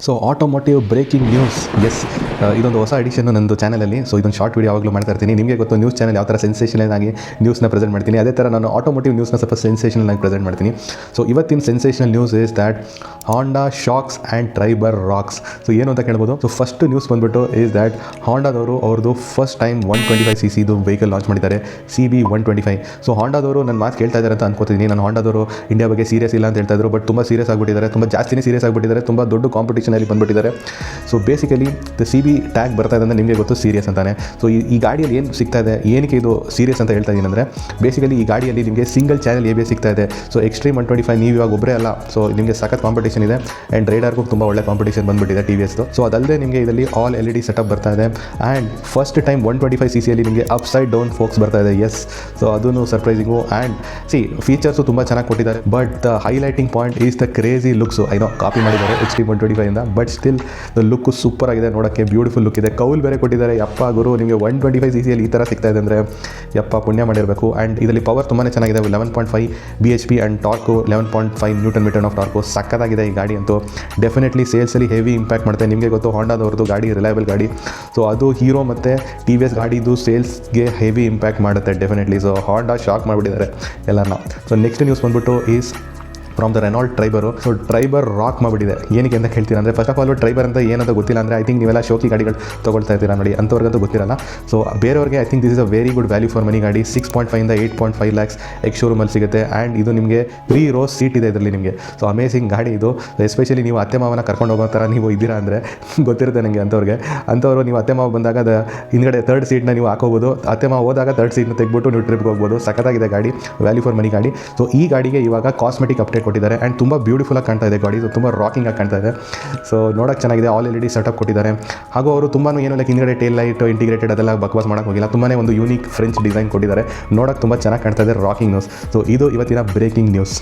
So automotive breaking news, yes, ಇದೊಂದು ಹೊಸ ಎಡಿಷನ್ನು ನಂದು ಚಾನಲಲ್ಲಿ. ಸೊ ಇದೊಂದು ಶಾರ್ಟ್ ವೀಡಿಯೋ ಯಾವಾಗಲೂ ಮಾಡ್ತಾ ಇರ್ತೀನಿ. ನಿಮಗೆ ಗೊತ್ತು ನ್ಯೂಸ್ ಚಾನಲ್ ಯಾವ ಥರ ಸೆನ್ಸೇಷನಲ್ ಆಗಿ ನ್ಯೂಸ್ನ ಪ್ರೆಸೆಂಟ್ ಮಾಡ್ತೀನಿ, ಅದೇ ಥರ ನಾನು ಆಟೋಮೋಟಿವ್ ನ್ಯೂಸ್ನ ಸ್ವಲ್ಪ ಸೆನ್ಸೇಷನಲ್ ಆಗಿ ಪ್ರೆಸೆಂಟ್ ಮಾಡ್ತೀನಿ. ಸೊ ಇವತ್ತಿನ sensational news is that Honda shocks and Triber rocks. So ಏನು ಅಂತ ಕೇಳ್ಬೋದು. ಸೊ ಫಸ್ಟ್ ನ್ಯೂಸ್ ಬಂದುಬಿಟ್ಟು ಇಸ್ ದ್ಯಾಟ್ ಹಾಂಡಾದವರು ಅವ್ರದ್ದು first time 125cc vehicle launch ಮಾಡಿದ್ದಾರೆ, CB125. ಸೊ ಹಾಂಡಾದವರು ನನ್ನ ಮಾತು ಕೇಳ್ತಾ ಇದ್ದಾರೆ ಅಂತ ಅನ್ಕೋತೀನಿ. ನಾನು ಹಾಂಡಾದವರು ಇಂಡಿಯಾ ಬಗ್ಗೆ ಸೀರಿಯಸ್ ಇಲ್ಲ ಅಂತ ಹೇಳ್ತಾ ಇದ್ರು, ಬಟ್ ತುಂಬ ಸೀರಿಯಸ್ ಆಗಿಬಿಟ್ಟಿದ್ದಾರೆ, ತುಂಬ ಜಾಸ್ತಿನೇ ಸೀರಿಯಸ್ ಆಗಿಬಿಟ್ಟಿದ್ದಾರೆ, ತುಂಬ ದೊಡ್ಡ ಕಾಂಪಿಟೇಷನಲ್ಲಿ ಬಂದುಬಿಟ್ಟಿದ್ದಾರೆ. ಸೊ ಬೇಸಿಕಲಿ CB ಟ್ಯಾಗ್ ಬರ್ತಾ ಇದೆ ಅಂದರೆ ನಿಮಗೆ ಗೊತ್ತು ಸೀರಿಯಸ್ ಅಂತಾನೆ. ಸೊ ಈ ಗಾಡಿಯಲ್ಲಿ ಏನು ಸಿಗ್ತಾ ಇದೆ, ಏನಕ್ಕೆ ಇದು ಸೀರಿಯಸ್ ಅಂತ ಹೇಳ್ತಾ ಇದ್ದೀನಿ ಅಂದರೆ, ಬೇಸಿಕಲಿ ಈ ಗಾಡಿಯಲ್ಲಿ ನಿಮಗೆ ಸಿಂಗಲ್ ಚಾನಲ್ ABS ಸಿಗ್ತಾ ಇದೆ. ಸೊ ಎಕ್ಸ್ಟ್ರೀಮ್ 125 ನೀವು ಇವಾಗ ಒಬ್ಬರೇ ಅಲ್ಲ, ಸೊ ನಿಮಗೆ ಸಖತ್ ಕಾಂಪಿಟೇಷನ್ ಇದೆ. ಆ್ಯಂಡ್ ರೈಡರ್ಗೂ ತುಂಬ ಒಳ್ಳೆ ಕಾಂಪಿಟೇಷನ್ ಬಂದುಬಿಟ್ಟಿದೆ TVSದು. ಸೊ ಅದಲ್ಲದೆ ನಿಮಗೆ ಇದರಲ್ಲಿ ಆಲ್ LED ಸೆಟಪ್ ಬರ್ತಾ ಇದೆ. ಆ್ಯಂಡ್ ಫಸ್ಟ್ ಟೈಮ್ 125cc ನಿಮಗೆ ಅಪ್ಸೈಡ್ ಡೌನ್ ಫೋಕ್ಸ್ ಬರ್ತಾ ಇದೆ, ಎಸ್. ಸೊ ಅದೂ ಸರ್ಪ್ರೈಸಿಂಗು. ಆ್ಯಂಡ್ ಫೀಚರ್ಸು ತುಂಬ ಚೆನ್ನಾಗಿ ಕೊಟ್ಟಿದ್ದಾರೆ, but the highlighting point is the crazy looks. I know copy ಮಾಡಿದ್ದಾರೆ ಎಕ್ಸ್ಟ್ರೀಮ್ 125ಇಂದ, but still the look super ಆಗಿದೆ, ನೋಡೋಕ್ಕೆ ಬ್ಯೂಟಿಫುಲ್ ಲುಕ್ ಇದೆ. ಕೌಲ್ ಬೇರೆ ಕೊಟ್ಟಿದ್ದಾರೆ. ಯಪ್ಪ ಗುರು, ನಿಮಗೆ 125cc ಈ ಥರ ಸಿಗ್ತಾ ಇದೆ ಅಂದರೆ ಯಪ್ಪ ಪುಣ್ಯ ಮಾಡಿರಬೇಕು. ಆ್ಯಂಡ್ ಇದರಲ್ಲಿ ಪವರ್ ತುಂಬಾ ಚೆನ್ನಾಗಿದೆ, 11.5 bhp and torque 11.5 Nm of torque. ಸಕ್ಕತ್ತಾಗಿದೆ ಈ ಗಾಡಿ ಅಂತೂ. ಡೆಫಿನೆಟ್ಲಿ ಸೇಲ್ಸಲ್ಲಿ ಹೆವಿ ಇಂಪ್ಯಾಕ್ಟ್ ಮಾಡುತ್ತೆ. ನಿಮಗೆ ಗೊತ್ತು ಹಾಂಡಾದವ್ರದ್ದು ಗಾಡಿ ರಿಲಯಬಲ್ ಗಾಡಿ. ಸೊ ಅದು ಹೀರೋ ಮತ್ತು TVS ಗಾಡಿದು ಸೇಲ್ಸ್ಗೆ ಹೆವಿ ಇಂಪ್ಯಾಕ್ಟ್ ಮಾಡುತ್ತೆ ಡೆಫಿನೆಟ್ಲಿ. ಸೊ ಹಾಂಡಾ ಶಾಕ್ ಮಾಡಿಬಿಟ್ಟಿದ್ದಾರೆ ಎಲ್ಲರನ್ನ. ಸೊ ನೆಕ್ಸ್ಟ್ ನ್ಯೂಸ್ ಬಂದ್ಬಿಟ್ಟು is from the Renault Triber. So Triber rock ಮಾಡಿಬಿಟ್ಟಿದೆ. ಏನಕ್ಕೆ ಅಂತ ಹೇಳ್ತೀನಿ ಅಂದರೆ, ಫಸ್ಟ್ ಆಫ್ ಆಲ್ ಟ್ರೈಬರ್ ಅಂತ ಏನಂತ ಗೊತ್ತಿಲ್ಲ ಅಂದರೆ, ಐ ಥಿಂಕ್ ನೀವೆಲ್ಲ ಶೋಕಿ ಗಾಡಿಗಳು ತೊಗೊಳ್ತಾ ಇದ್ದೀರಾ ನೋಡಿ, ಅಂಥವ್ರಿಗಂತೂ ಗೊತ್ತಿರಲ್ಲ. ಸೊ ಬೇರೆಯವ್ರಿಗೆ I think this is a very good value for money ಗಾಡಿ. 6.5 8.5 lakhs ಎಕ್ಸ್ ಶೋರೂಮಲ್ಲಿ ಸಿಗುತ್ತೆ. ಆ್ಯಂಡ್ ಇದು ನಿಮಗೆ 3 rows ಸೀಟ್ ಇದೆ ಇದರಲ್ಲಿ ನಿಮಗೆ. ಸೊ ಅಮೇಸಿಂಗ್ ಗಾಡಿ ಇದು. ಎಸ್ಪೆಷಲಿ ನೀವು ಅತ್ತೆ ಮಾವನ ಕರ್ಕೊಂಡು ಹೋಗೋ ಥರ ನೀವು ಇದ್ದೀರಾ ಅಂದರೆ ಗೊತ್ತಿರುತ್ತೆ ನನಗೆ ಅಂಥವ್ರು ನೀವು ಅತ್ತೆ ಮಾವ ಬಂದಾಗ ಹಿಂದ್ಗಡೆ 3rd ಸೀಟ್ನ ನೀವು ಹಾಕೋಬೋದು. ಅತ್ತೆ ಮಾವ ಹೋದಾಗ 3rd ಸೀಟ್ನ ತೆಗೆದ್ಬಿಟ್ಟು ನೀವು ಟ್ರಿಪ್ಗೆ ಹೋಗ್ಬೋದು. ಸಖತ್ತಾಗಿದೆ ಗಾಡಿ, ವ್ಯಾಲ್ಯೂ ಫಾರ್ ಮನಿ ಗಾಡಿ. ಸೊ ಈ ಗಾಡಿಗೆ ಇವಾಗ ಕಾಸ್ಮೆಟಿಕ್ ಅಪ್ಡೇಟ್ ಕೊಟ್ಟಿದ್ದಾರೆ. ಆ್ಯಂಡ್ ತುಂಬ ಬ್ಯೂಟಿಫುಲ್ಲಾಗಿ ಕಾಣ್ತಾ ಇದೆ ಗಾಡಿ, ತುಂಬ ರಾಕಿಂಗ್ ಆಗಿ ಕಾಣ್ತಾ ಇದೆ. ಸೊ ನೋಡೋಕ್ಕೆ ಚೆನ್ನಾಗಿದೆ. ಆಲ್ LED ಸೆಟಪ್ ಕೊಟ್ಟಿದ್ದಾರೆ. ಹಾಗೂ ಅವರು ತುಂಬಾ ಏನು ಲೈಕ್ ಹಿಂದ್ಗಡೆ ಟೇಲ್ ಲೈಟ್ ಇಂಟಿಗ್ರೇಟೆಡ್ ಅದೆಲ್ಲ ಬಕ್ವಾಸ್ ಮಾಡೋಕ್ಕೆ ಹೋಗಿಲ್ಲ. ತುಂಬಾ ಒಂದು ಯೂನಿಕ್ ಫ್ರೆಂಚ್ ಡಿಸೈನ್ ಕೊಟ್ಟಿದ್ದಾರೆ. ನೋಡೋಕ್ಕೆ ತುಂಬ ಚೆನ್ನಾಗಿ ಕಾಣ್ತಾ ಇದೆ, ರಾಕಿಂಗ್ ನ್ಯೂಸ್. ಸೊ ಇದು ಇವತ್ತಿನ ಬ್ರೇಕಿಂಗ್ ನ್ಯೂಸ್.